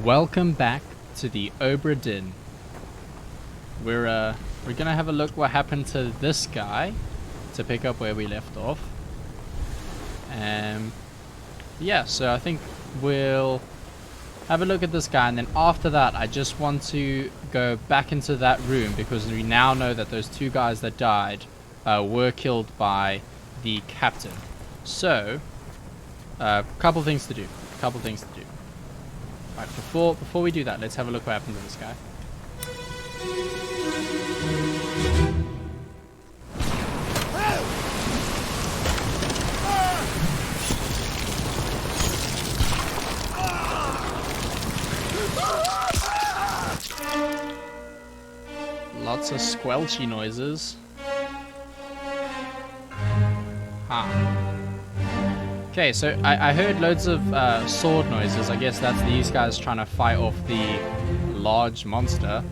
Welcome back to the Obra Dinn. We're gonna have a look what happened to this guy to pick up where we left off. Yeah, so I think we'll have a look at this guy, and then after that I just want to go back into that room because we now know that those two guys that died were killed by the captain. So couple things to do. Right, before we do that, let's have a look what happened to this guy. Lots of squelchy noises. Okay, so I heard loads of sword noises. I guess that's these guys trying to fight off the large monster.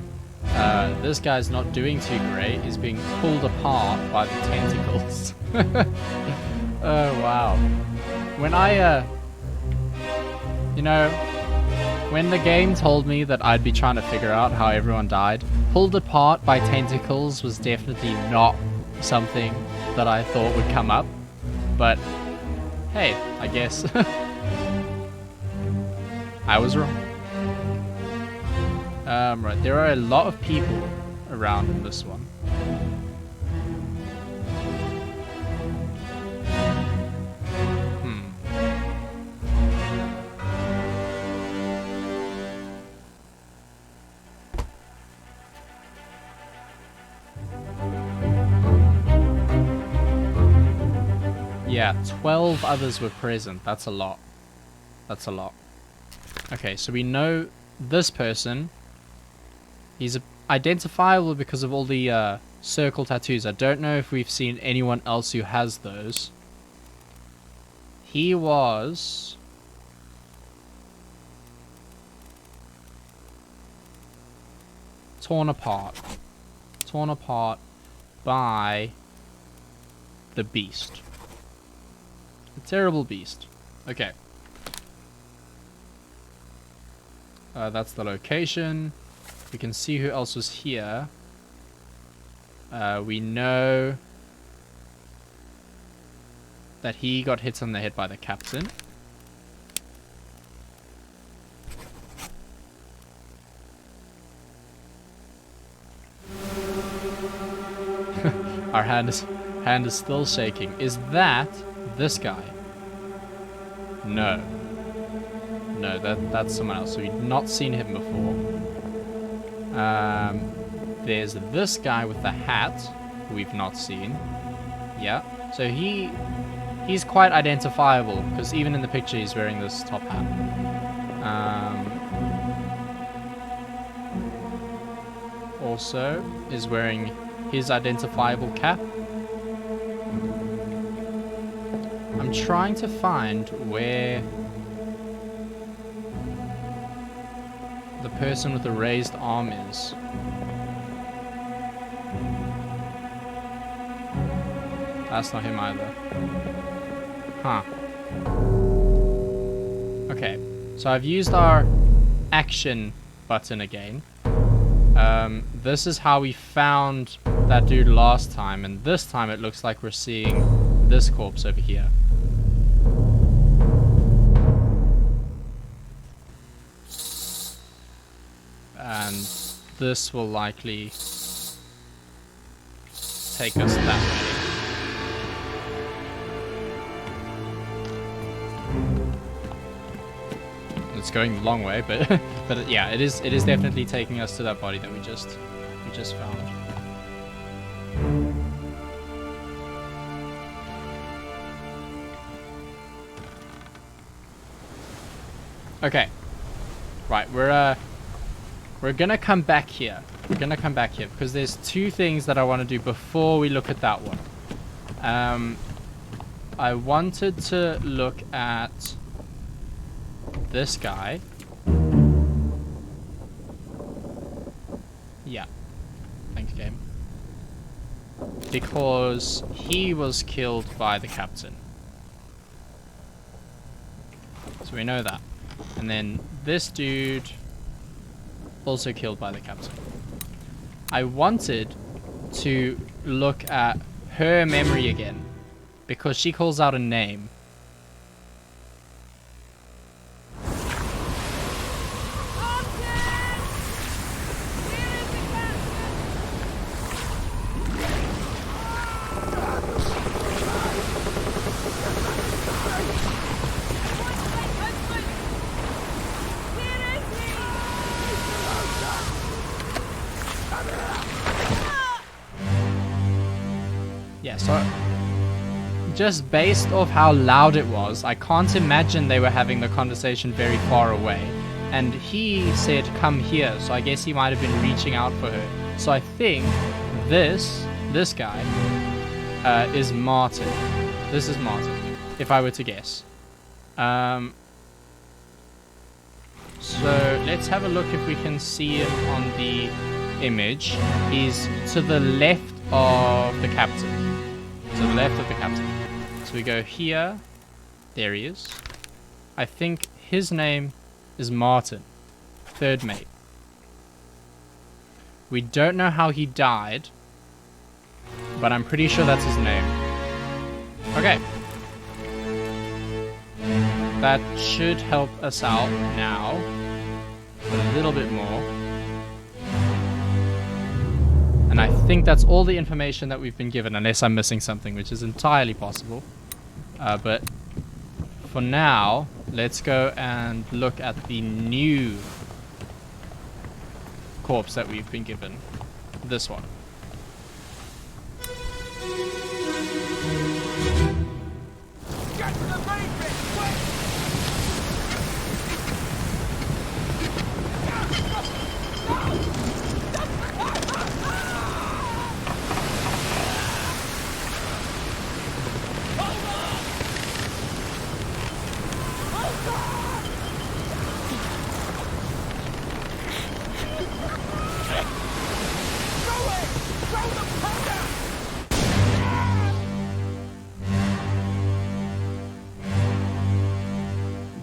This guy's not doing too great. He's being pulled apart by the tentacles. Oh, wow. When when the game told me that I'd be trying to figure out how everyone died, pulled apart by tentacles was definitely not something that I thought would come up. But hey, I guess I was wrong. Right, there are a lot of people around in this one. Yeah, 12 others were present. That's a lot. That's a lot. Okay, so we know this person. He's identifiable because of all the circle tattoos. I don't know if we've seen anyone else who has those. He was torn apart by the beast. A terrible beast. Okay. That's the location. We can see who else was here. We know that he got hit on the head by the captain. Our hand is still shaking. Is that this guy? No, that's someone else. So we've not seen him before. There's this guy with the hat who we've not seen. Yeah, so he's quite identifiable because even in the picture he's wearing this top hat. Also is wearing his identifiable cap. I'm trying to find where the person with the raised arm is. That's not him either. Huh. Okay, so I've used our action button again. This is how we found that dude last time, and this time it looks like we're seeing this corpse over here. And this will likely take us that way. It's going the long way, but but yeah, it is definitely taking us to that body that we just found. Okay. Right, we're gonna come back here. Because there's two things that I want to do before we look at that one. I wanted to look at this guy. Yeah. Thanks, game. Because he was killed by the captain. So we know that. And then this dude also killed by the captain. I wanted to look at her memory again because she calls out a name. Yeah, so just based off how loud it was, I can't imagine they were having the conversation very far away. And he said, come here, so I guess he might have been reaching out for her. So I think this guy is Martin. This is Martin, if I were to guess. So let's have a look if we can see him on the image. He's to the left of the captain. To the left of the captain. So we go here. There he is. I think his name is Martin. Third mate. We don't know how he died, but I'm pretty sure that's his name. Okay. That should help us out now. A little bit more. And I think that's all the information that we've been given, unless I'm missing something, which is entirely possible. But for now, let's go and look at the new corpse that we've been given. This one. Get to the main bit, quick!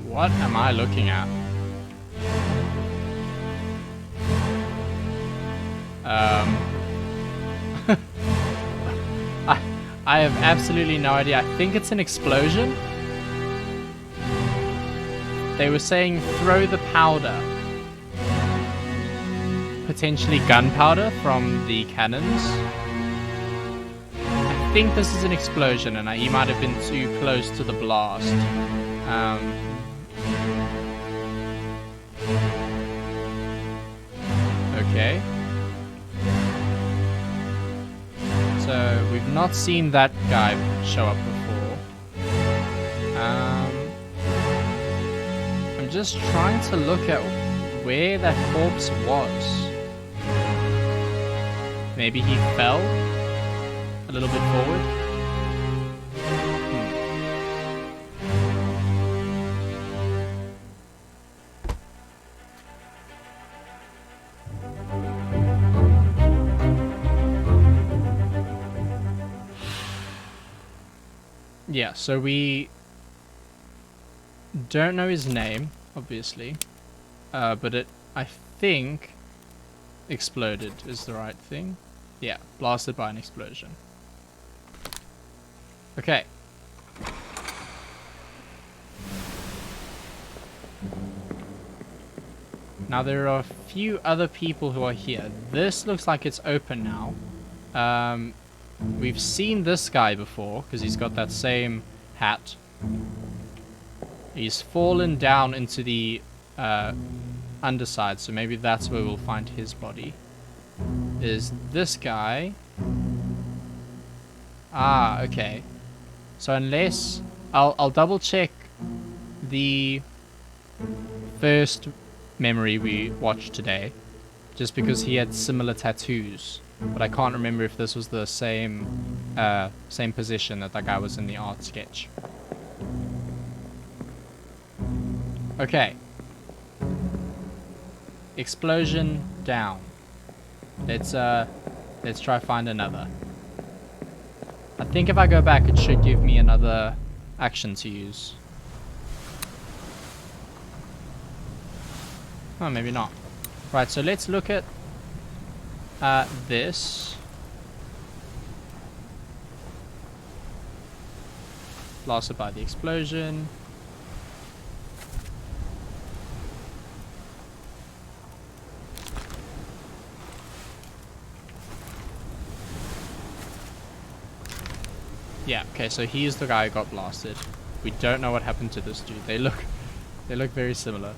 What am I looking at? I have absolutely no idea. I think it's an explosion. They were saying throw the powder. Potentially gunpowder from the cannons. I think this is an explosion and he might have been too close to the blast. Okay. So we've not seen that guy show up before. I'm just trying to look at where that corpse was. Maybe he fell a little bit forward. Yeah, so we don't know his name, obviously, but it, I think, exploded is the right thing. Yeah, blasted by an explosion. Okay. Now there are a few other people who are here. This looks like it's open now. We've seen this guy before, because he's got that same hat. He's fallen down into the underside, so maybe that's where we'll find his body. Is this guy... Ah, okay. So unless... I'll double check the first memory we watched today, just because he had similar tattoos. But I can't remember if this was the same position that guy was in the art sketch. Okay. Explosion down. Let's try find another. I think if I go back, it should give me another action to use. Oh, maybe not. Right, so let's look at this. Blasted by the explosion. Yeah, okay, so he's the guy who got blasted. We don't know what happened to this dude. They look very similar.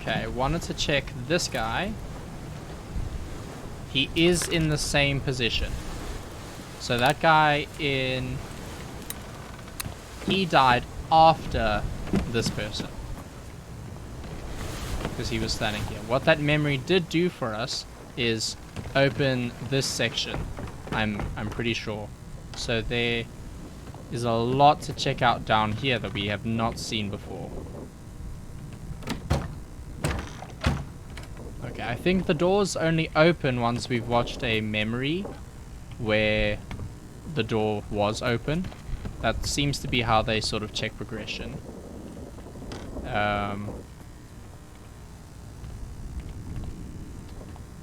Okay, wanted to check this guy. He is in the same position. So that guy he died after this person. Because he was standing here. What that memory did do for us is open this section. I'm pretty sure. So there is a lot to check out down here that we have not seen before. Okay, I think the doors only open once we've watched a memory where the door was open. That seems to be how they sort of check progression.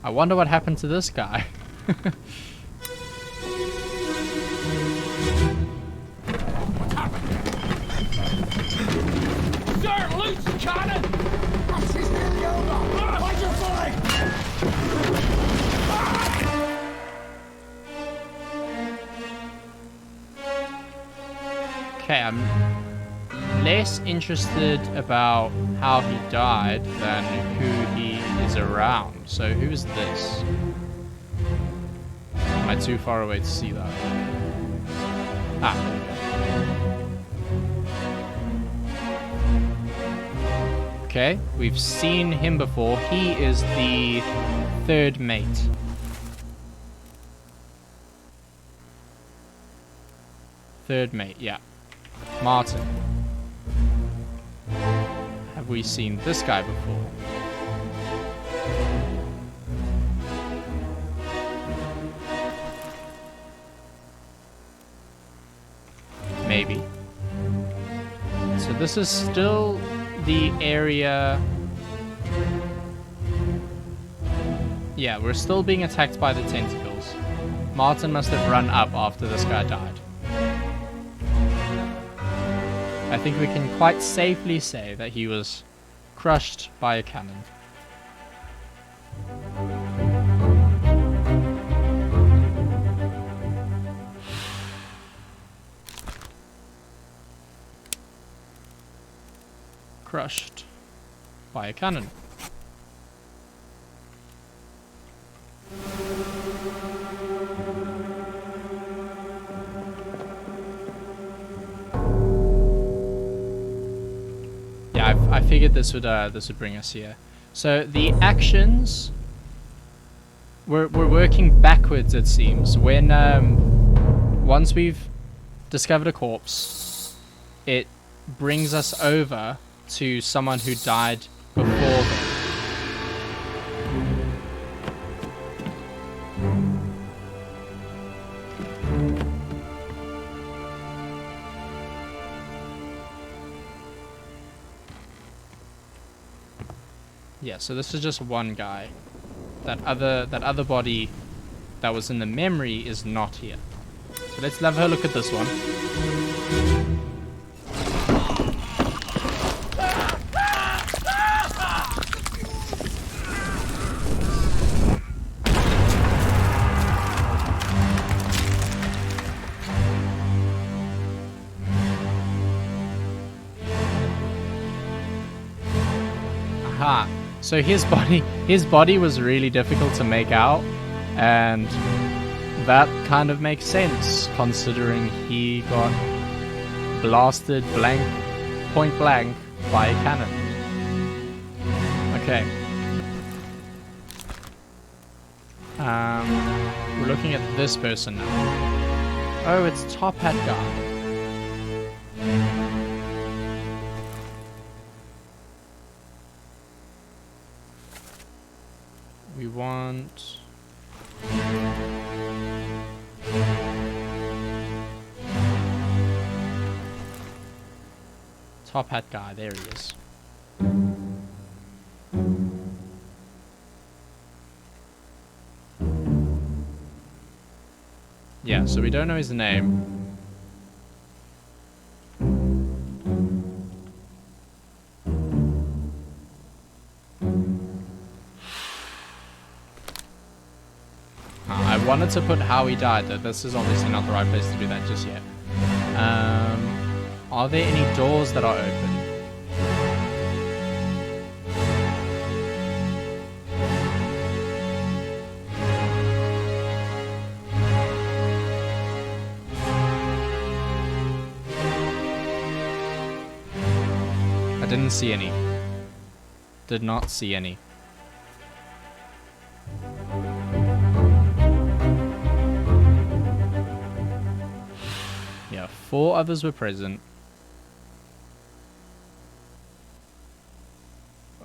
I wonder what happened to this guy. Sir, loose the cannon! This is nearly over! Fight your fight! Okay, I'm less interested about how he died than who he is around. So who's this? Am I too far away to see that? Ah, there we go. Okay, we've seen him before. He is the third mate. Third mate, yeah. Martin. Have we seen this guy before? Maybe. So this is still the area... Yeah, we're still being attacked by the tentacles. Martin must have run up after this guy died. I think we can quite safely say that he was crushed by a cannon. Crushed by a cannon. I figured this would bring us here. So the actions we're working backwards, it seems. When once we've discovered a corpse, it brings us over to someone who died before them. Yeah, so this is just one guy. That other body that was in the memory is not here. So let's have a look at this one. Aha. So his body was really difficult to make out, and that kind of makes sense considering he got blasted point blank by a cannon. Okay. We're looking at this person now. Oh, it's Top Hat Guy. We want... Top hat guy, there he is. Yeah, so we don't know his name. I wanted to put how he died, though. This is obviously not the right place to do that just yet. Are there any doors that are open? I didn't see any. Did not see any. Yeah, 4 others were present.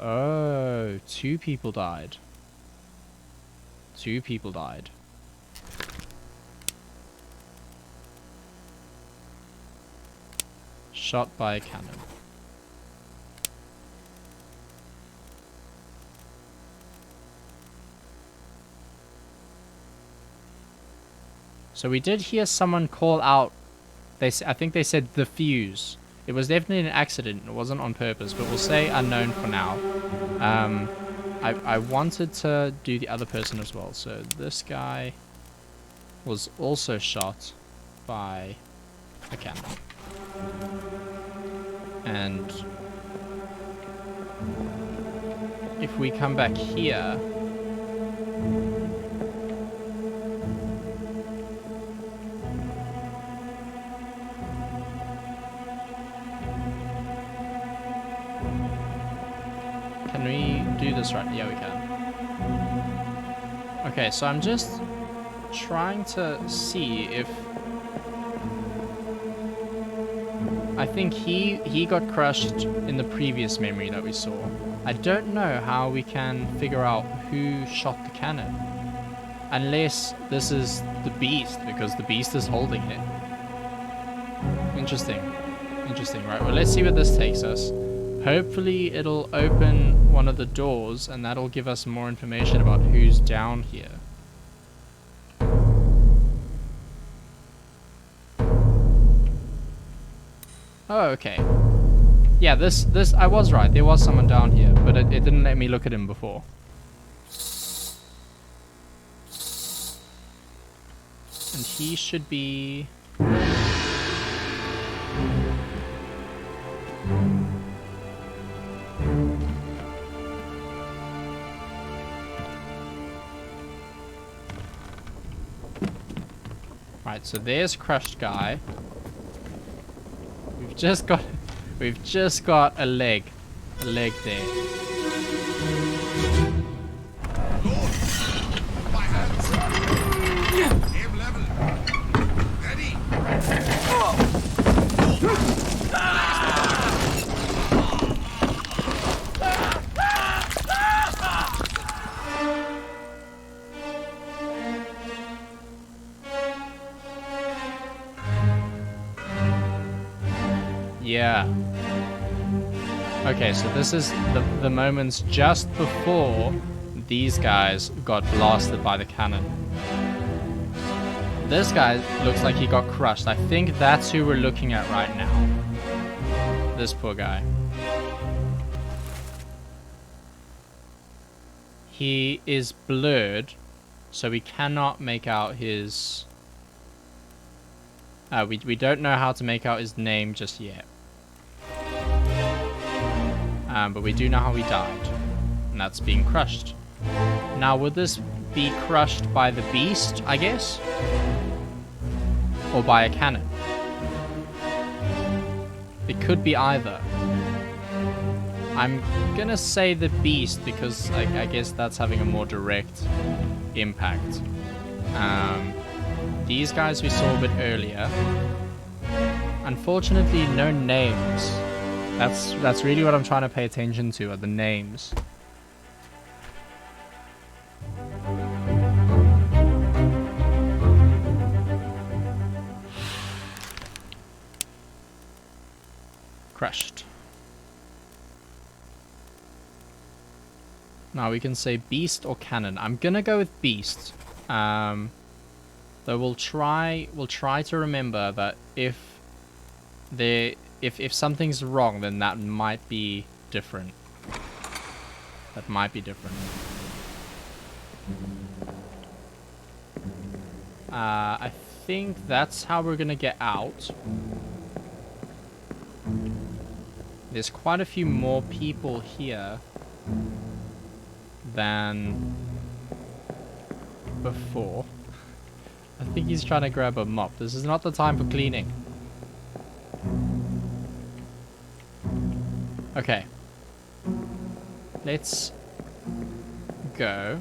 Oh, 2 people died. 2 people died. Shot by a cannon. So we did hear someone call out. I think they said the fuse. It was definitely an accident. It wasn't on purpose, but we'll say unknown for now. I wanted to do the other person as well. So this guy was also shot by a cannon. And if we come back here, can we do this right? Yeah, we can. Okay, so I'm just trying to see if... I think he got crushed in the previous memory that we saw. I don't know how we can figure out who shot the cannon. Unless this is the beast, because the beast is holding it. Interesting. Interesting, right? Well, let's see where this takes us. Hopefully it'll open one of the doors and that'll give us more information about who's down here. Oh, okay. Yeah, this I was right. There was someone down here, but it didn't let me look at him before. And he should be... Right, so there's crushed guy. We've just got a leg there. My hands. Aim level. Ready. Yeah. Okay, so this is the moments just before these guys got blasted by the cannon. This guy looks like he got crushed. I think that's who we're looking at right now. This poor guy. He is blurred, so we cannot make out his... we don't know how to make out his name just yet. But we do know how he died. And that's being crushed. Now, would this be crushed by the beast, I guess? Or by a cannon? It could be either. I'm gonna say the beast because I guess that's having a more direct impact. These guys we saw a bit earlier. Unfortunately, no names. That's really what I'm trying to pay attention to, are the names. Crushed. Now we can say beast or cannon. I'm gonna go with beast. Though we'll try to remember that if something's wrong, then that might be different. That might be different. I think that's how we're gonna get out. There's quite a few more people here than before. I think he's trying to grab a mop. This is not the time for cleaning. Okay. Let's go.